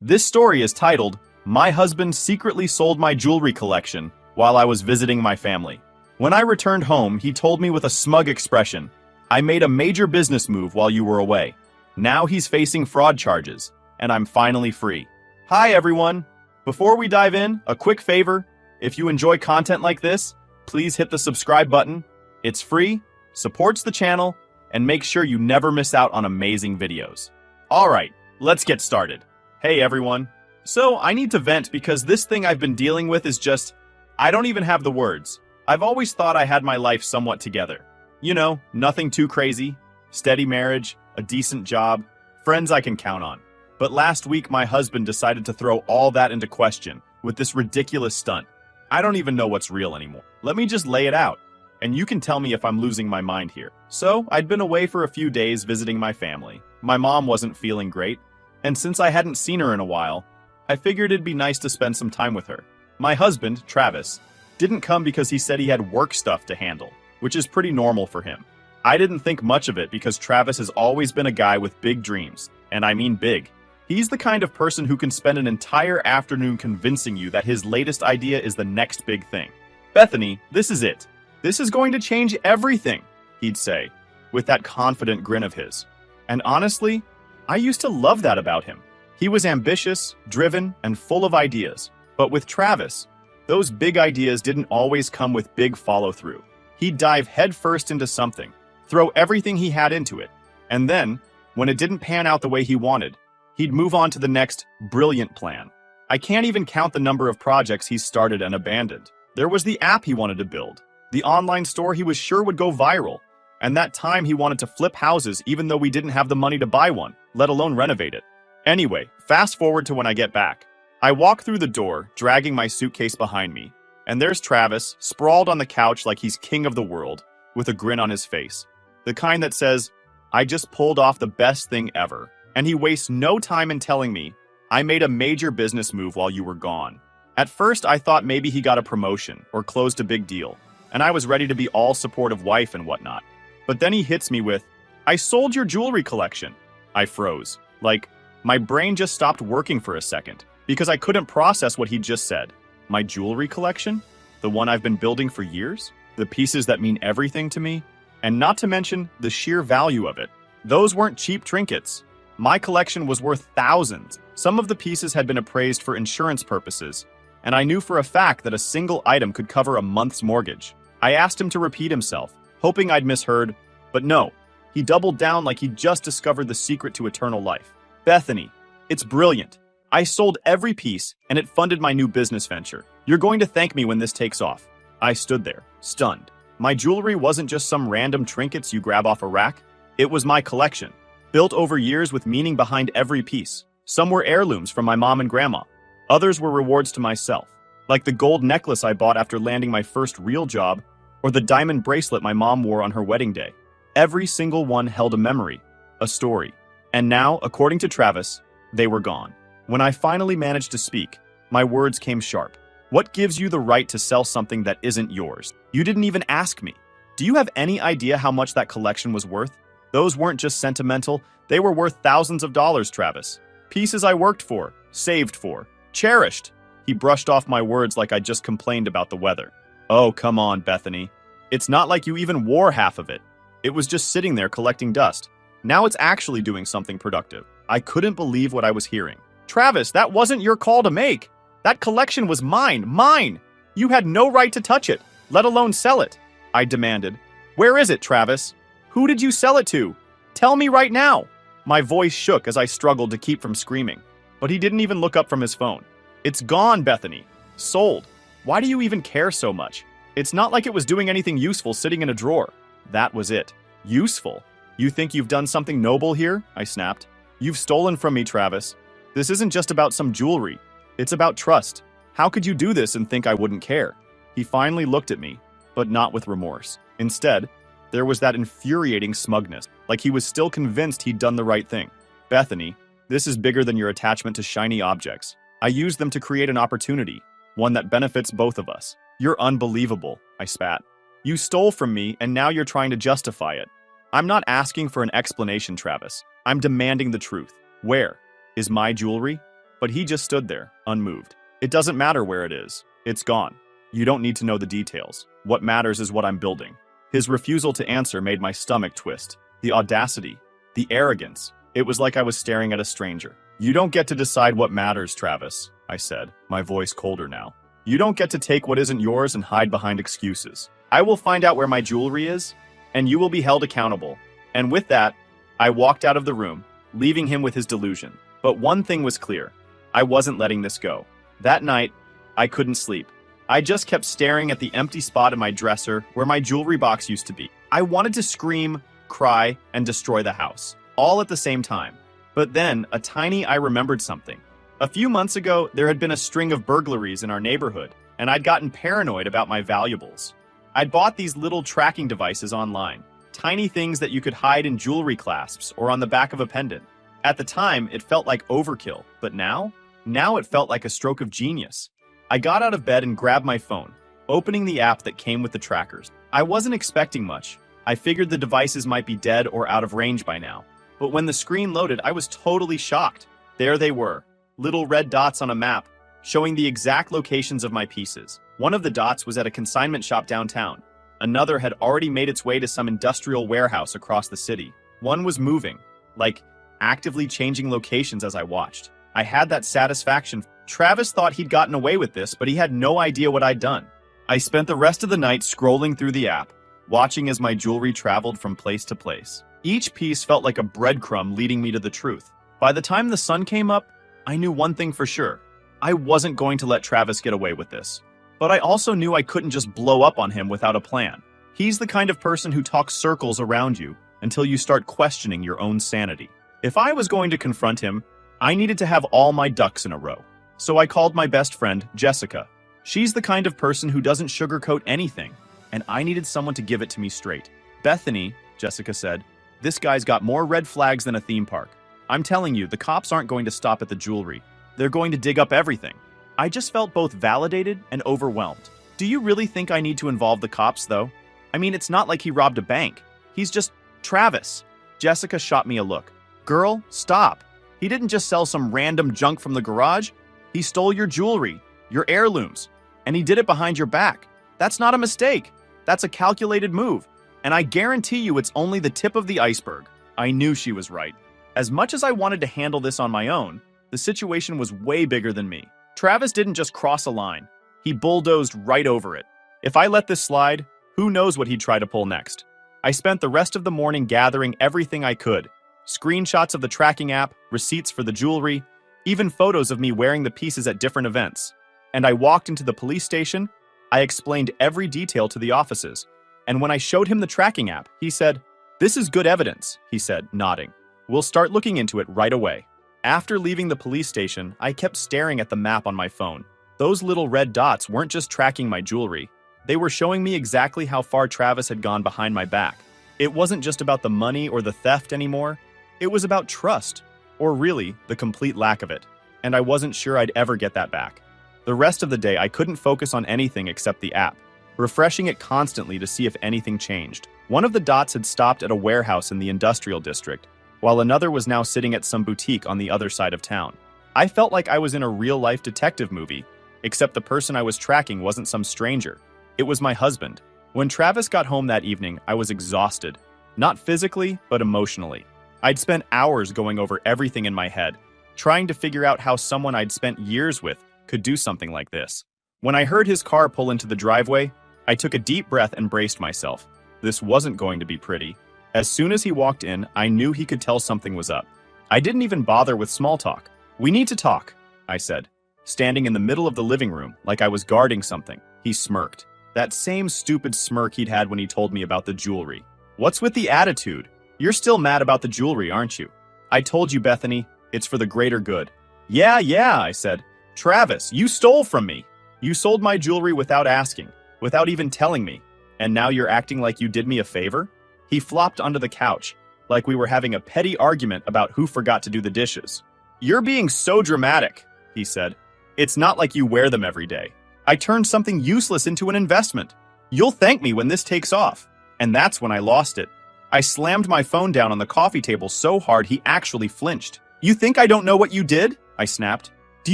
This story is titled, My Husband Secretly Sold My Jewelry Collection While I Was Visiting My Family. When I returned home, he told me with a smug expression, I made a major business move while you were away. Now he's facing fraud charges, and I'm finally free. Hi everyone! Before we dive in, a quick favor. If you enjoy content like this, please hit the subscribe button. It's free, supports the channel, and make sure you never miss out on amazing videos. Alright, let's get started. Hey everyone. So, I need to vent because this thing I've been dealing with is just, I don't even have the words. I've always thought I had my life somewhat together. You know, nothing too crazy, steady marriage, a decent job, friends I can count on. But last week my husband decided to throw all that into question with this ridiculous stunt. I don't even know what's real anymore. Let me just lay it out, and you can tell me if I'm losing my mind here. So, I'd been away for a few days visiting my family. My mom wasn't feeling great, and since I hadn't seen her in a while, I figured it'd be nice to spend some time with her. My husband, Travis, didn't come because he said he had work stuff to handle, which is pretty normal for him. I didn't think much of it because Travis has always been a guy with big dreams, and I mean big. He's the kind of person who can spend an entire afternoon convincing you that his latest idea is the next big thing. Bethany, this is it. This is going to change everything, he'd say, with that confident grin of his. And honestly, I used to love that about him. He was ambitious, driven, and full of ideas. But with Travis, those big ideas didn't always come with big follow-through. He'd dive headfirst into something, throw everything he had into it, and then, when it didn't pan out the way he wanted, he'd move on to the next brilliant plan. I can't even count the number of projects he's started and abandoned. There was the app he wanted to build, the online store he was sure would go viral, and that time he wanted to flip houses even though we didn't have the money to buy one, let alone renovate it. Anyway, fast forward to when I get back. I walk through the door, dragging my suitcase behind me, and there's Travis, sprawled on the couch like he's king of the world, with a grin on his face. The kind that says, I just pulled off the best thing ever. And he wastes no time in telling me, I made a major business move while you were gone. At first, I thought maybe he got a promotion or closed a big deal, and I was ready to be all supportive wife and whatnot. But then he hits me with, I sold your jewelry collection. I froze. Like, my brain just stopped working for a second, because I couldn't process what he'd just said. My jewelry collection? The one I've been building for years? The pieces that mean everything to me? And not to mention the sheer value of it. Those weren't cheap trinkets. My collection was worth thousands. Some of the pieces had been appraised for insurance purposes, and I knew for a fact that a single item could cover a month's mortgage. I asked him to repeat himself, hoping I'd misheard, but no. He doubled down like he'd just discovered the secret to eternal life. Bethany, it's brilliant. I sold every piece, and it funded my new business venture. You're going to thank me when this takes off. I stood there, stunned. My jewelry wasn't just some random trinkets you grab off a rack. It was my collection, built over years with meaning behind every piece. Some were heirlooms from my mom and grandma. Others were rewards to myself, like the gold necklace I bought after landing my first real job, or the diamond bracelet my mom wore on her wedding day. Every single one held a memory, a story. And now, according to Travis, they were gone. When I finally managed to speak, my words came sharp. What gives you the right to sell something that isn't yours? You didn't even ask me. Do you have any idea how much that collection was worth? Those weren't just sentimental, they were worth thousands of dollars, Travis. Pieces I worked for, saved for, cherished. He brushed off my words like I just complained about the weather. Oh, come on, Bethany. It's not like you even wore half of it. It was just sitting there collecting dust. Now it's actually doing something productive. I couldn't believe what I was hearing. Travis, that wasn't your call to make. That collection was mine. You had no right to touch it, let alone sell it. I demanded. Where is it, Travis? Who did you sell it to? Tell me right now. My voice shook as I struggled to keep from screaming. But he didn't even look up from his phone. It's gone, Bethany. Sold. Why do you even care so much? It's not like it was doing anything useful sitting in a drawer. That was it. Useful? You think you've done something noble here? I snapped. You've stolen from me, Travis. This isn't just about some jewelry. It's about trust. How could you do this and think I wouldn't care? He finally looked at me, but not with remorse. Instead, there was that infuriating smugness, like he was still convinced he'd done the right thing. Bethany, this is bigger than your attachment to shiny objects. I used them to create an opportunity, one that benefits both of us. You're unbelievable, I spat. You stole from me, and now you're trying to justify it. I'm not asking for an explanation, Travis. I'm demanding the truth. Where is my jewelry? But he just stood there, unmoved. It doesn't matter where it is. It's gone. You don't need to know the details. What matters is what I'm building. His refusal to answer made my stomach twist. The audacity. The arrogance. It was like I was staring at a stranger. You don't get to decide what matters, Travis, I said, my voice colder now. You don't get to take what isn't yours and hide behind excuses. I will find out where my jewelry is, and you will be held accountable. And with that, I walked out of the room, leaving him with his delusion. But one thing was clear. I wasn't letting this go. That night, I couldn't sleep. I just kept staring at the empty spot in my dresser where my jewelry box used to be. I wanted to scream, cry, and destroy the house, all at the same time. But then, I remembered something. A few months ago, there had been a string of burglaries in our neighborhood, and I'd gotten paranoid about my valuables. I'd bought these little tracking devices online, tiny things that you could hide in jewelry clasps or on the back of a pendant. At the time, it felt like overkill, but now it felt like a stroke of genius. I got out of bed and grabbed my phone, opening the app that came with the trackers. I wasn't expecting much. I figured the devices might be dead or out of range by now. But when the screen loaded, I was totally shocked. There they were, little red dots on a map, showing the exact locations of my pieces. One of the dots was at a consignment shop downtown. Another had already made its way to some industrial warehouse across the city. One was moving, like actively changing locations as I watched. I had that satisfaction. Travis thought he'd gotten away with this, but he had no idea what I'd done. I spent the rest of the night scrolling through the app, watching as my jewelry traveled from place to place. Each piece felt like a breadcrumb leading me to the truth. By the time the sun came up, I knew one thing for sure. I wasn't going to let Travis get away with this. But I also knew I couldn't just blow up on him without a plan. He's the kind of person who talks circles around you until you start questioning your own sanity. If I was going to confront him, I needed to have all my ducks in a row. So I called my best friend, Jessica. She's the kind of person who doesn't sugarcoat anything, and I needed someone to give it to me straight. Bethany, Jessica said, this guy's got more red flags than a theme park. I'm telling you, the cops aren't going to stop at the jewelry. They're going to dig up everything. I just felt both validated and overwhelmed. Do you really think I need to involve the cops, though? I mean, it's not like he robbed a bank. He's just Travis. Jessica shot me a look. Girl, stop. He didn't just sell some random junk from the garage. He stole your jewelry, your heirlooms, and he did it behind your back. That's not a mistake. That's a calculated move. And I guarantee you it's only the tip of the iceberg. I knew she was right. As much as I wanted to handle this on my own, the situation was way bigger than me. Travis didn't just cross a line. He bulldozed right over it. If I let this slide, who knows what he'd try to pull next. I spent the rest of the morning gathering everything I could. Screenshots of the tracking app, receipts for the jewelry, even photos of me wearing the pieces at different events. And I walked into the police station. I explained every detail to the offices. And when I showed him the tracking app, he said, "This is good evidence," he said, nodding. "We'll start looking into it right away." After leaving the police station, I kept staring at the map on my phone. Those little red dots weren't just tracking my jewelry. They were showing me exactly how far Travis had gone behind my back. It wasn't just about the money or the theft anymore. It was about trust, or really, the complete lack of it. And I wasn't sure I'd ever get that back. The rest of the day, I couldn't focus on anything except the app, refreshing it constantly to see if anything changed. One of the dots had stopped at a warehouse in the industrial district, while another was now sitting at some boutique on the other side of town. I felt like I was in a real-life detective movie, except the person I was tracking wasn't some stranger. It was my husband. When Travis got home that evening, I was exhausted. Not physically, but emotionally. I'd spent hours going over everything in my head, trying to figure out how someone I'd spent years with could do something like this. When I heard his car pull into the driveway, I took a deep breath and braced myself. This wasn't going to be pretty. As soon as he walked in, I knew he could tell something was up. I didn't even bother with small talk. "We need to talk," I said, standing in the middle of the living room like I was guarding something. He smirked. That same stupid smirk he'd had when he told me about the jewelry. "What's with the attitude? You're still mad about the jewelry, aren't you?" "I told you, Bethany. It's for the greater good." Yeah, I said. "Travis, you stole from me. You sold my jewelry without asking, without even telling me. And now you're acting like you did me a favor?" He flopped onto the couch, like we were having a petty argument about who forgot to do the dishes. "You're being so dramatic," he said. "It's not like you wear them every day. I turned something useless into an investment. You'll thank me when this takes off." And that's when I lost it. I slammed my phone down on the coffee table so hard he actually flinched. "You think I don't know what you did?" I snapped. Do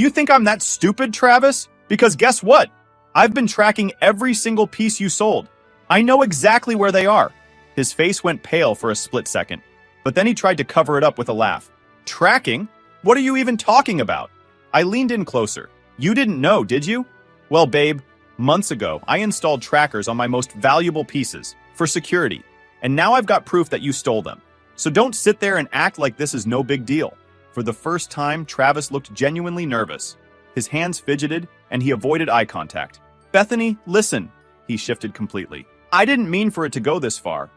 you think I'm that stupid, Travis? Because guess what? I've been tracking every single piece you sold. I know exactly where they are. His face went pale for a split second, but then he tried to cover it up with a laugh. Tracking? What are you even talking about? I leaned in closer. You didn't know, did you? Well, babe, months ago, I installed trackers on my most valuable pieces for security, and now I've got proof that you stole them. So don't sit there and act like this is no big deal. For the first time, Travis looked genuinely nervous. His hands fidgeted, and he avoided eye contact. Bethany, listen. He shifted completely. I didn't mean for it to go this far.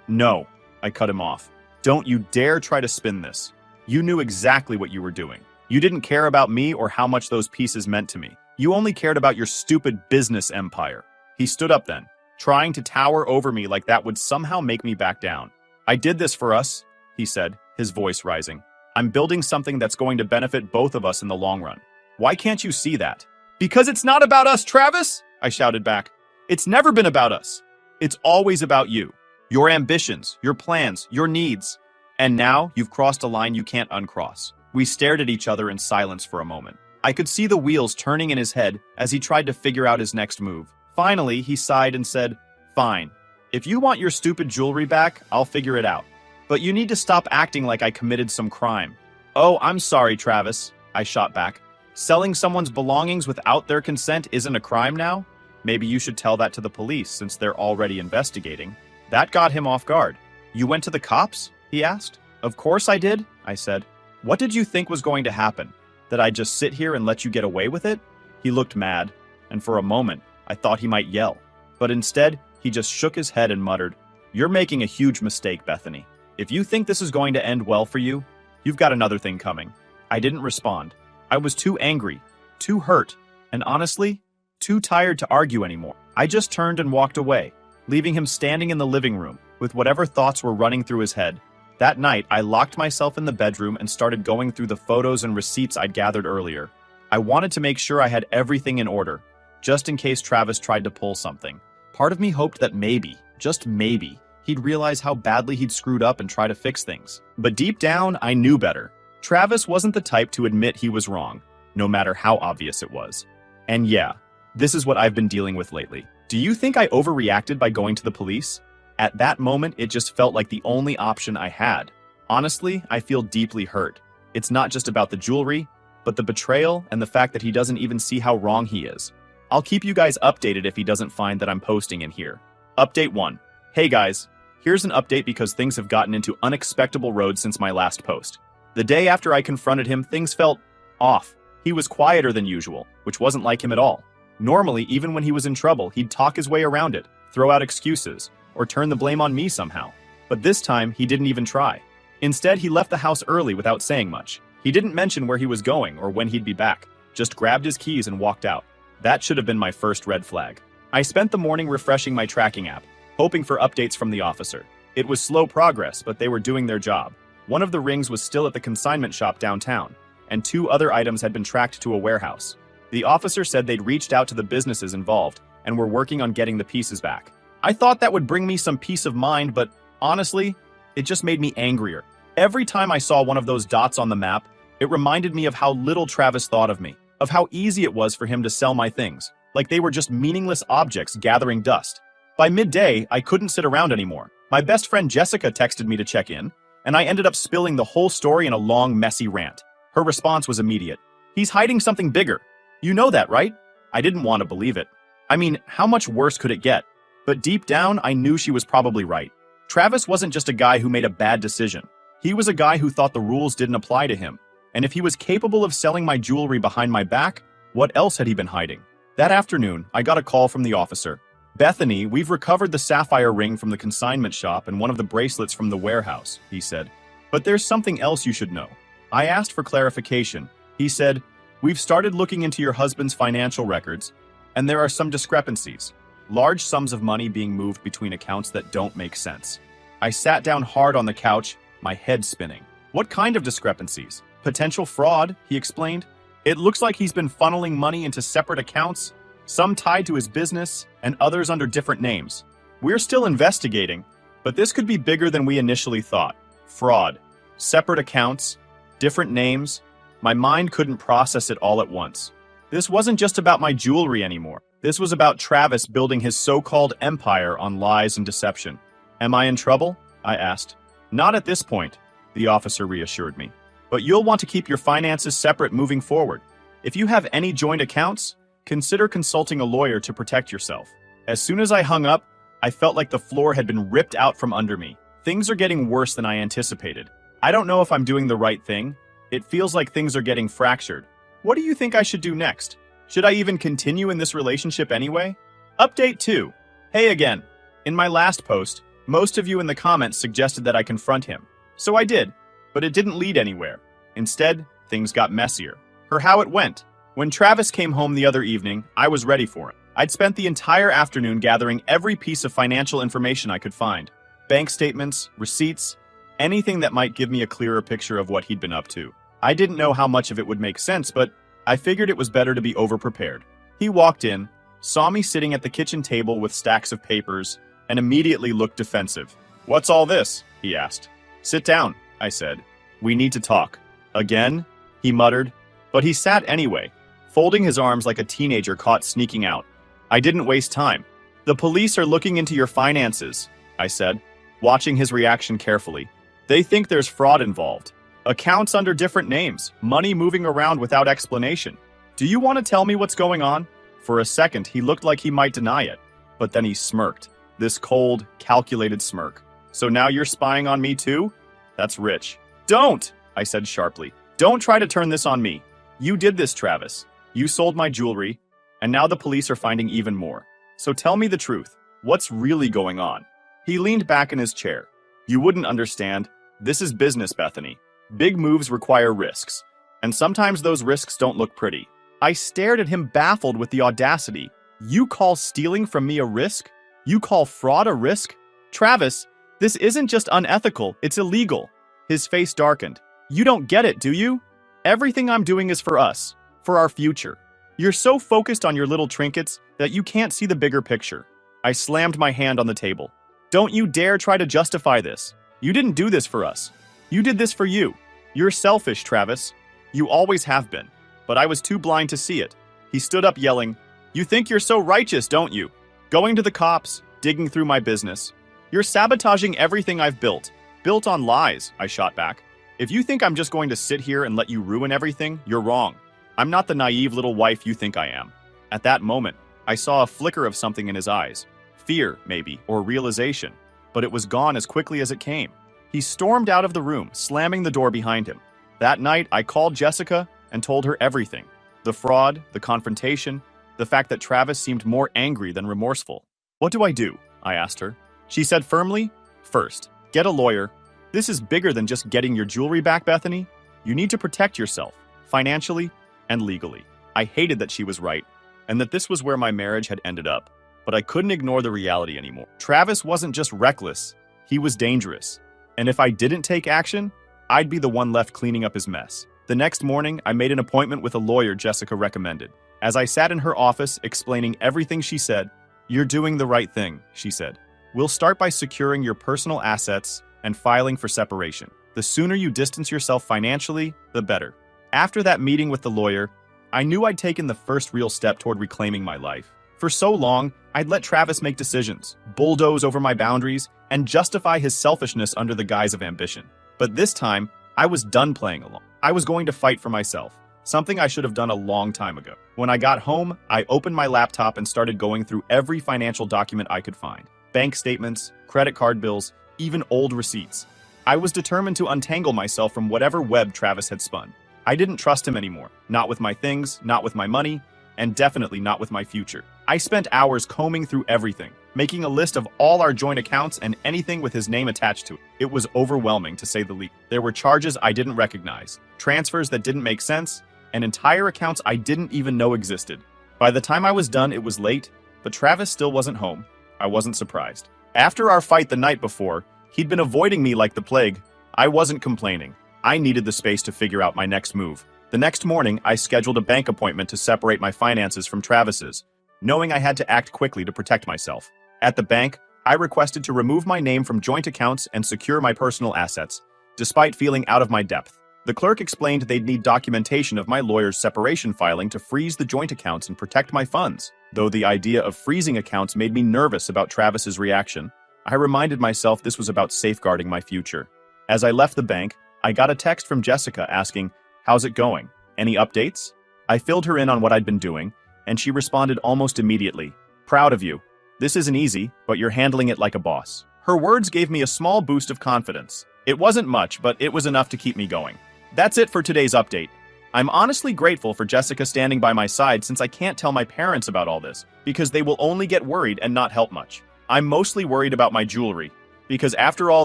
No. I cut him off. Don't you dare try to spin this. You knew exactly what you were doing. You didn't care about me or how much those pieces meant to me. You only cared about your stupid business empire. He stood up then, trying to tower over me like that would somehow make me back down. I did this for us, he said, his voice rising. I'm building something that's going to benefit both of us in the long run. Why can't you see that? Because it's not about us, Travis, I shouted back. It's never been about us. It's always about you. Your ambitions, your plans, your needs. And now you've crossed a line you can't uncross. We stared at each other in silence for a moment. I could see the wheels turning in his head as he tried to figure out his next move. Finally, he sighed and said, Fine. If you want your stupid jewelry back, I'll figure it out. But you need to stop acting like I committed some crime. Oh, I'm sorry, Travis, I shot back. Selling someone's belongings without their consent isn't a crime now? Maybe you should tell that to the police since they're already investigating. That got him off guard. You went to the cops? He asked. Of course I did, I said. What did you think was going to happen? That I'd just sit here and let you get away with it? He looked mad, and for a moment, I thought he might yell. But instead, he just shook his head and muttered, You're making a huge mistake, Bethany. If you think this is going to end well for you, you've got another thing coming. I didn't respond. I was too angry, too hurt, and honestly, too tired to argue anymore. I just turned and walked away, leaving him standing in the living room with whatever thoughts were running through his head. That night, I locked myself in the bedroom and started going through the photos and receipts I'd gathered earlier. I wanted to make sure I had everything in order, just in case Travis tried to pull something. Part of me hoped that maybe, just maybe, he'd realize how badly he'd screwed up and try to fix things. But deep down, I knew better. Travis wasn't the type to admit he was wrong, no matter how obvious it was. And yeah, this is what I've been dealing with lately. Do you think I overreacted by going to the police? At that moment, it just felt like the only option I had. Honestly, I feel deeply hurt. It's not just about the jewelry, but the betrayal and the fact that he doesn't even see how wrong he is. I'll keep you guys updated if he doesn't find that I'm posting in here. Update 1. Hey guys, here's an update because things have gotten into unexpected roads since my last post. The day after I confronted him, things felt off. He was quieter than usual, which wasn't like him at all. Normally, even when he was in trouble, he'd talk his way around it, throw out excuses, or turn the blame on me somehow. But this time, he didn't even try. Instead, he left the house early without saying much. He didn't mention where he was going or when he'd be back, just grabbed his keys and walked out. That should have been my first red flag. I spent the morning refreshing my tracking app, hoping for updates from the officer. It was slow progress, but they were doing their job. One of the rings was still at the consignment shop downtown, and 2 other items had been tracked to a warehouse. The officer said they'd reached out to the businesses involved and were working on getting the pieces back. I thought that would bring me some peace of mind, but honestly, it just made me angrier. Every time I saw one of those dots on the map, it reminded me of how little Travis thought of me, of how easy it was for him to sell my things, like they were just meaningless objects gathering dust. By midday, I couldn't sit around anymore. My best friend Jessica texted me to check in, and I ended up spilling the whole story in a long, messy rant. Her response was immediate. He's hiding something bigger. You know that, right? I didn't want to believe it. I mean, how much worse could it get? But deep down, I knew she was probably right. Travis wasn't just a guy who made a bad decision. He was a guy who thought the rules didn't apply to him. And if he was capable of selling my jewelry behind my back, what else had he been hiding? That afternoon, I got a call from the officer. Bethany, we've recovered the sapphire ring from the consignment shop and one of the bracelets from the warehouse, he said. But there's something else you should know. I asked for clarification. He said, we've started looking into your husband's financial records, and there are some discrepancies. Large sums of money being moved between accounts that don't make sense. I sat down hard on the couch, my head spinning. What kind of discrepancies? Potential fraud, he explained. It looks like he's been funneling money into separate accounts, some tied to his business and others under different names. We're still investigating, but this could be bigger than we initially thought. Fraud, separate accounts, different names. My mind couldn't process it all at once. This wasn't just about my jewelry anymore. This was about Travis building his so-called empire on lies and deception. Am I in trouble? I asked. Not at this point, the officer reassured me. But you'll want to keep your finances separate moving forward. If you have any joint accounts, consider consulting a lawyer to protect yourself. As soon as I hung up, I felt like the floor had been ripped out from under me. Things are getting worse than I anticipated. I don't know if I'm doing the right thing. It feels like things are getting fractured. What do you think I should do next? Should I even continue in this relationship anyway? Update 2. Hey again. In my last post, most of you in the comments suggested that I confront him. So I did, but it didn't lead anywhere. Instead, things got messier. For how it went. When Travis came home the other evening, I was ready for him. I'd spent the entire afternoon gathering every piece of financial information I could find. Bank statements, receipts, anything that might give me a clearer picture of what he'd been up to. I didn't know how much of it would make sense, but I figured it was better to be overprepared. He walked in, saw me sitting at the kitchen table with stacks of papers, and immediately looked defensive. "What's all this?" he asked. "Sit down," I said. "We need to talk." "Again?" he muttered, but he sat anyway, folding his arms like a teenager caught sneaking out. I didn't waste time. "The police are looking into your finances," I said, watching his reaction carefully. "They think there's fraud involved. Accounts under different names, money moving around without explanation. Do you want to tell me what's going on?" For a second, he looked like he might deny it, but then he smirked. This cold, calculated smirk. "So now you're spying on me too? That's rich." "Don't!" I said sharply. "Don't try to turn this on me. You did this, Travis. You sold my jewelry, and now the police are finding even more. So tell me the truth. What's really going on?" He leaned back in his chair. "You wouldn't understand. This is business, Bethany. Big moves require risks, and sometimes those risks don't look pretty." I stared at him, baffled with the audacity. "You call stealing from me a risk? You call fraud a risk? Travis, this isn't just unethical, it's illegal." His face darkened. "You don't get it, do you? Everything I'm doing is for us, for our future. You're so focused on your little trinkets that you can't see the bigger picture." I slammed my hand on the table. "Don't you dare try to justify this. You didn't do this for us. You did this for you. You're selfish, Travis. You always have been. But I was too blind to see it." He stood up yelling, "You think you're so righteous, don't you? Going to the cops, digging through my business. You're sabotaging everything I've built. Built on lies," I shot back. "If you think I'm just going to sit here and let you ruin everything, you're wrong. I'm not the naive little wife you think I am." At that moment, I saw a flicker of something in his eyes. Fear, maybe, or realization. But it was gone as quickly as it came. He stormed out of the room, slamming the door behind him. That night, I called Jessica and told her everything. The fraud, the confrontation, the fact that Travis seemed more angry than remorseful. "What do I do?" I asked her. She said firmly, "First, get a lawyer. This is bigger than just getting your jewelry back, Bethany. You need to protect yourself, financially and legally." I hated that she was right, and that this was where my marriage had ended up. But I couldn't ignore the reality anymore. Travis wasn't just reckless, he was dangerous. And if I didn't take action, I'd be the one left cleaning up his mess. The next morning, I made an appointment with a lawyer Jessica recommended. As I sat in her office explaining everything she said, "You're doing the right thing," she said. "We'll start by securing your personal assets and filing for separation. The sooner you distance yourself financially, the better." After that meeting with the lawyer, I knew I'd taken the first real step toward reclaiming my life. For so long, I'd let Travis make decisions, bulldoze over my boundaries, and justify his selfishness under the guise of ambition. But this time, I was done playing along. I was going to fight for myself, something I should have done a long time ago. When I got home, I opened my laptop and started going through every financial document I could find. Bank statements, credit card bills, even old receipts. I was determined to untangle myself from whatever web Travis had spun. I didn't trust him anymore, not with my things, not with my money, and definitely not with my future. I spent hours combing through everything, making a list of all our joint accounts and anything with his name attached to it. It was overwhelming, to say the least. There were charges I didn't recognize, transfers that didn't make sense, and entire accounts I didn't even know existed. By the time I was done, it was late, but Travis still wasn't home. I wasn't surprised. After our fight the night before, he'd been avoiding me like the plague. I wasn't complaining. I needed the space to figure out my next move. The next morning, I scheduled a bank appointment to separate my finances from Travis's, knowing I had to act quickly to protect myself. At the bank, I requested to remove my name from joint accounts and secure my personal assets, despite feeling out of my depth. The clerk explained they'd need documentation of my lawyer's separation filing to freeze the joint accounts and protect my funds. Though the idea of freezing accounts made me nervous about Travis's reaction, I reminded myself this was about safeguarding my future. As I left the bank, I got a text from Jessica asking, "How's it going? Any updates?" I filled her in on what I'd been doing, and she responded almost immediately, "Proud of you. This isn't easy, but you're handling it like a boss." Her words gave me a small boost of confidence. It wasn't much, but it was enough to keep me going. That's it for today's update. I'm honestly grateful for Jessica standing by my side since I can't tell my parents about all this, because they will only get worried and not help much. I'm mostly worried about my jewelry, because after all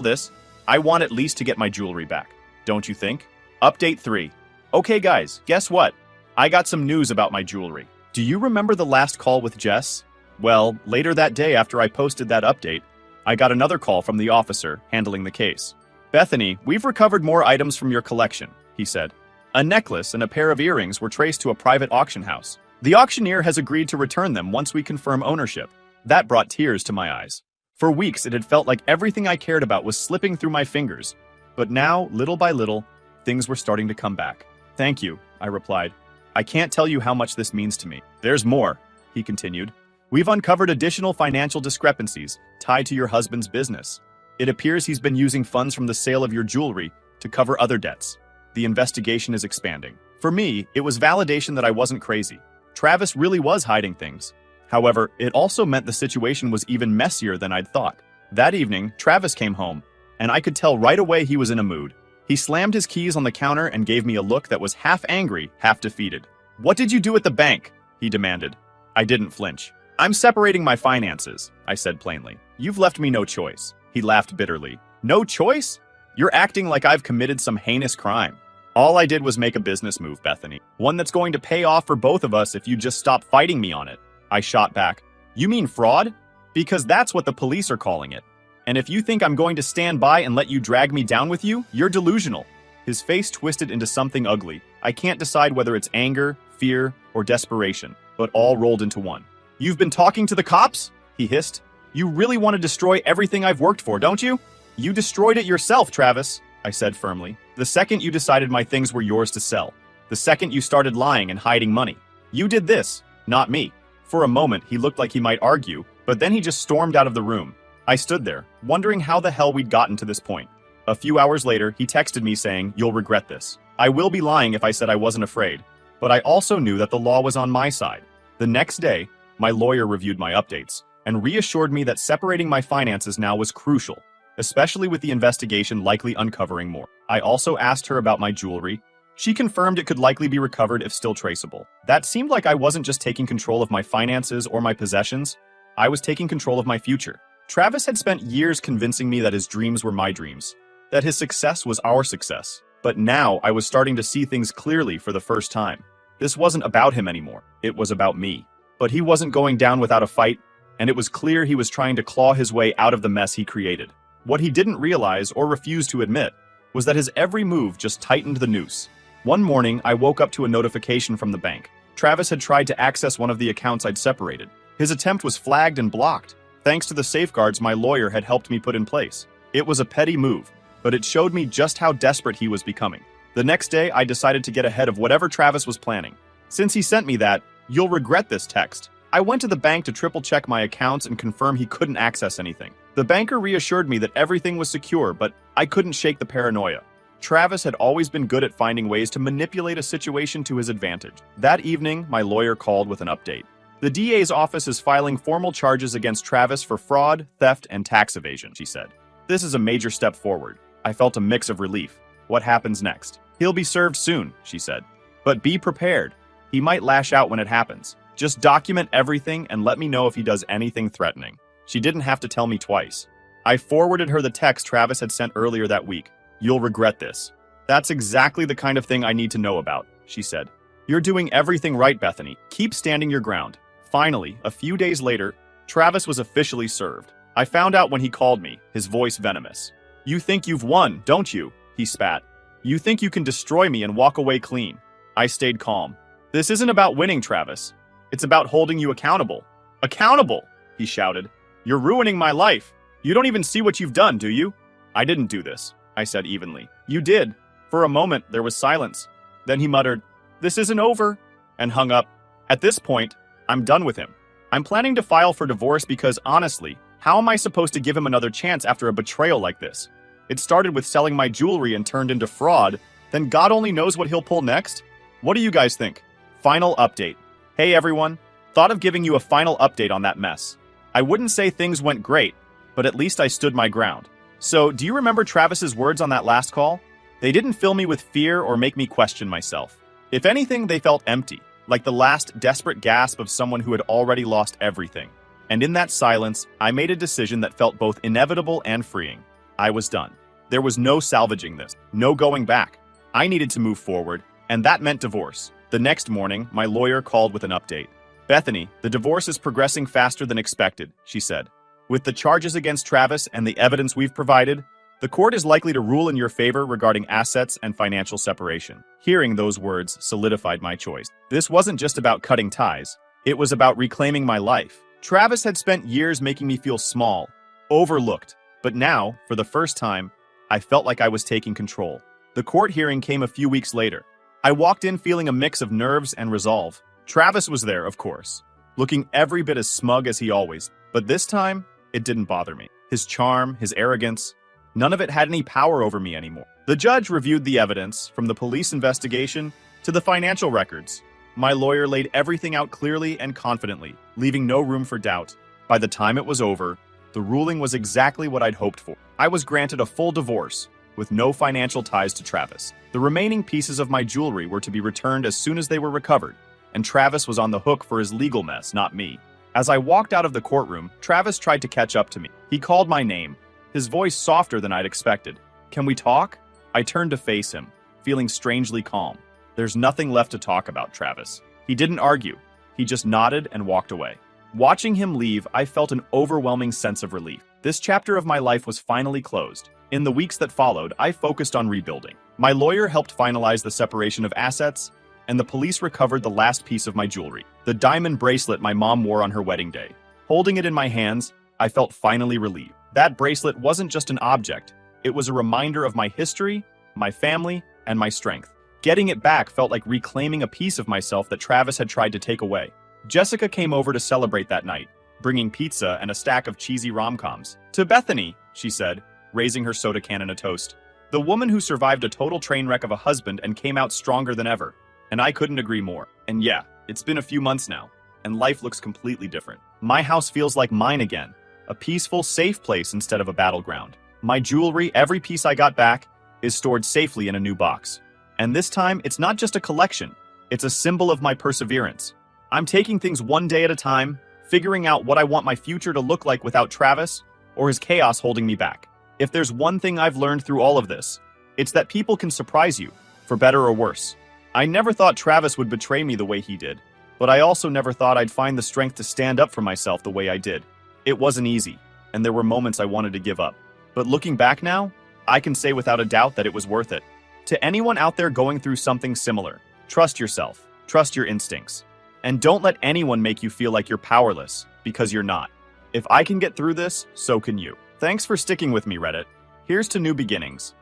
this, I want at least to get my jewelry back. Don't you think? Update 3. Okay guys, guess what? I got some news about my jewelry. Do you remember the last call with Jess? Well, later that day after I posted that update, I got another call from the officer handling the case. "Bethany, we've recovered more items from your collection," he said. A necklace and a pair of earrings were traced to a private auction house. The auctioneer has agreed to return them once we confirm ownership. That brought tears to my eyes. For weeks, it had felt like everything I cared about was slipping through my fingers. But now, little by little, things were starting to come back. "Thank you," I replied. "I can't tell you how much this means to me." "There's more," he continued. "We've uncovered additional financial discrepancies tied to your husband's business. It appears he's been using funds from the sale of your jewelry to cover other debts. The investigation is expanding." For me, it was validation that I wasn't crazy. Travis really was hiding things. However, it also meant the situation was even messier than I'd thought. That evening, Travis came home, and I could tell right away he was in a mood. He slammed his keys on the counter and gave me a look that was half angry, half defeated. "What did you do at the bank?" he demanded. I didn't flinch. "I'm separating my finances," I said plainly. "You've left me no choice." He laughed bitterly. "No choice? You're acting like I've committed some heinous crime." "All I did was make a business move, Bethany. One that's going to pay off for both of us if you just stop fighting me on it." I shot back. "You mean fraud? Because that's what the police are calling it. And if you think I'm going to stand by and let you drag me down with you, you're delusional." His face twisted into something ugly. I can't decide whether it's anger, fear, or desperation, but all rolled into one. "You've been talking to the cops?" he hissed. "You really want to destroy everything I've worked for, don't you?" "You destroyed it yourself, Travis," I said firmly. "The second you decided my things were yours to sell. The second you started lying and hiding money. You did this, not me." For a moment, he looked like he might argue, but then he just stormed out of the room. I stood there, wondering how the hell we'd gotten to this point. A few hours later, he texted me saying, "You'll regret this." I will be lying if I said I wasn't afraid, but I also knew that the law was on my side. The next day, my lawyer reviewed my updates and reassured me that separating my finances now was crucial, especially with the investigation likely uncovering more. I also asked her about my jewelry. She confirmed it could likely be recovered if still traceable. That seemed like I wasn't just taking control of my finances or my possessions, I was taking control of my future. Travis had spent years convincing me that his dreams were my dreams, that his success was our success. But now I was starting to see things clearly for the first time. This wasn't about him anymore, it was about me. But he wasn't going down without a fight, and it was clear he was trying to claw his way out of the mess he created. What he didn't realize or refuse to admit was that his every move just tightened the noose. One morning, I woke up to a notification from the bank. Travis had tried to access one of the accounts I'd separated. His attempt was flagged and blocked, thanks to the safeguards my lawyer had helped me put in place. It was a petty move, but it showed me just how desperate he was becoming. The next day, I decided to get ahead of whatever Travis was planning. Since he sent me that, "You'll regret this" text, I went to the bank to triple-check my accounts and confirm he couldn't access anything. The banker reassured me that everything was secure, but I couldn't shake the paranoia. Travis had always been good at finding ways to manipulate a situation to his advantage. That evening, my lawyer called with an update. "The DA's office is filing formal charges against Travis for fraud, theft, and tax evasion," she said. "This is a major step forward." I felt a mix of relief. What happens next? "He'll be served soon," she said. "But be prepared. He might lash out when it happens. Just document everything and let me know if he does anything threatening." She didn't have to tell me twice. I forwarded her the text Travis had sent earlier that week. "You'll regret this." "That's exactly the kind of thing I need to know about," she said. "You're doing everything right, Bethany. Keep standing your ground." Finally, a few days later, Travis was officially served. I found out when he called me, his voice venomous. "You think you've won, don't you?" he spat. "You think you can destroy me and walk away clean." I stayed calm. "This isn't about winning, Travis. It's about holding you accountable." "Accountable?" he shouted. "You're ruining my life. You don't even see what you've done, do you?" "I didn't do this," I said evenly. "You did. For a moment, there was silence. Then he muttered, "This isn't over," and hung up. At this point, I'm done with him. I'm planning to file for divorce because, honestly, how am I supposed to give him another chance after a betrayal like this? It started with selling my jewelry and turned into fraud, then God only knows what he'll pull next? What do you guys think? Final update. Hey everyone, thought of giving you a final update on that mess. I wouldn't say things went great, but at least I stood my ground. So, do you remember Travis's words on that last call? They didn't fill me with fear or make me question myself. If anything, they felt empty, like the last desperate gasp of someone who had already lost everything. And in that silence, I made a decision that felt both inevitable and freeing. I was done. There was no salvaging this, no going back. I needed to move forward, and that meant divorce. The next morning, my lawyer called with an update. "Bethany, the divorce is progressing faster than expected," she said. "With the charges against Travis and the evidence we've provided, the court is likely to rule in your favor regarding assets and financial separation." Hearing those words solidified my choice. This wasn't just about cutting ties. It was about reclaiming my life. Travis had spent years making me feel small, overlooked, but now, for the first time, I felt like I was taking control. The court hearing came a few weeks later. I walked in feeling a mix of nerves and resolve. Travis was there, of course, looking every bit as smug as he always, but this time, it didn't bother me. His charm, his arrogance, none of it had any power over me anymore. The judge reviewed the evidence, from the police investigation to the financial records. My lawyer laid everything out clearly and confidently, leaving no room for doubt. By the time it was over, the ruling was exactly what I'd hoped for. I was granted a full divorce, with no financial ties to Travis. The remaining pieces of my jewelry were to be returned as soon as they were recovered, and Travis was on the hook for his legal mess, not me. As I walked out of the courtroom, Travis tried to catch up to me. He called my name, his voice softer than I'd expected. "Can we talk?" I turned to face him, feeling strangely calm. There's nothing left to talk about, Travis. He didn't argue. He just nodded and walked away. Watching him leave, I felt an overwhelming sense of relief. This chapter of my life was finally closed. In the weeks that followed, I focused on rebuilding. My lawyer helped finalize the separation of assets, and the police recovered the last piece of my jewelry, the diamond bracelet my mom wore on her wedding day. Holding it in my hands, I felt finally relieved. That bracelet wasn't just an object. It was a reminder of my history, my family, and my strength. Getting it back felt like reclaiming a piece of myself that Travis had tried to take away. Jessica came over to celebrate that night, bringing pizza and a stack of cheesy rom-coms. "To Bethany," she said, raising her soda can in a toast. "The woman who survived a total train wreck of a husband and came out stronger than ever." And I couldn't agree more. And yeah, it's been a few months now, and life looks completely different. My house feels like mine again, a peaceful, safe place instead of a battleground. My jewelry, every piece I got back, is stored safely in a new box. And this time, it's not just a collection, it's a symbol of my perseverance. I'm taking things one day at a time, figuring out what I want my future to look like without Travis, or his chaos holding me back. If there's one thing I've learned through all of this, it's that people can surprise you, for better or worse. I never thought Travis would betray me the way he did, but I also never thought I'd find the strength to stand up for myself the way I did. It wasn't easy, and there were moments I wanted to give up. But looking back now, I can say without a doubt that it was worth it. To anyone out there going through something similar, trust yourself, trust your instincts, and don't let anyone make you feel like you're powerless, because you're not. If I can get through this, so can you. Thanks for sticking with me, Reddit. Here's to new beginnings.